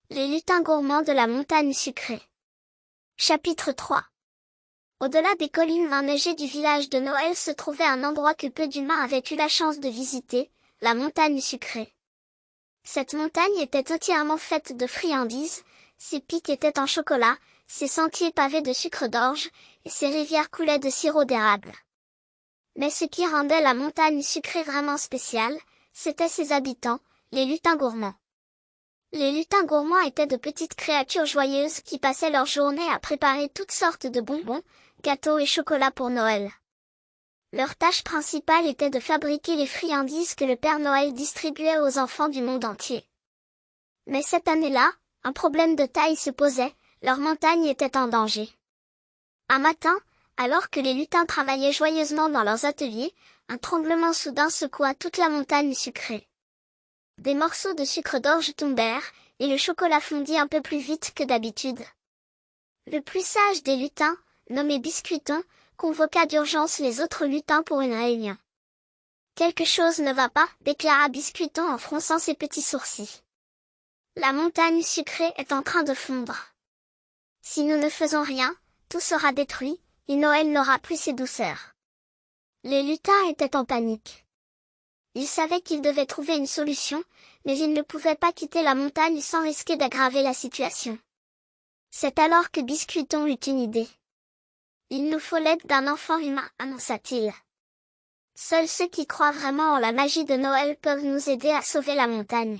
Les lutins gourmands de la montagne sucrée. Chapitre 3. Au-delà des collines enneigées du village de Noël se trouvait un endroit que peu d'humains avaient eu la chance de visiter, la montagne sucrée. Cette montagne était entièrement faite de friandises, ses pics étaient en chocolat, ses sentiers pavés de sucre d'orge, et ses rivières coulaient de sirop d'érable. Mais ce qui rendait la montagne sucrée vraiment spéciale, c'étaient ses habitants, les lutins gourmands. Les lutins gourmands étaient de petites créatures joyeuses qui passaient leur journée à préparer toutes sortes de bonbons, gâteaux et chocolats pour Noël. Leur tâche principale était de fabriquer les friandises que le Père Noël distribuait aux enfants du monde entier. Mais cette année-là, un problème de taille se posait, leur montagne était en danger. Un matin, alors que les lutins travaillaient joyeusement dans leurs ateliers, un tremblement soudain secoua toute la montagne sucrée. Des morceaux de sucre d'orge tombèrent, et le chocolat fondit un peu plus vite que d'habitude. Le plus sage des lutins, nommé Biscuiton, convoqua d'urgence les autres lutins pour une réunion. « Quelque chose ne va pas, déclara Biscuiton en fronçant ses petits sourcils. La montagne sucrée est en train de fondre. Si nous ne faisons rien, tout sera détruit, et Noël n'aura plus ses douceurs. » Les lutins étaient en panique. Ils savaient qu'ils devaient trouver une solution, mais ils ne pouvaient pas quitter la montagne sans risquer d'aggraver la situation. C'est alors que Biscuiton eut une idée. « Il nous faut l'aide d'un enfant humain, annonça-t-il. Seuls ceux qui croient vraiment en la magie de Noël peuvent nous aider à sauver la montagne. »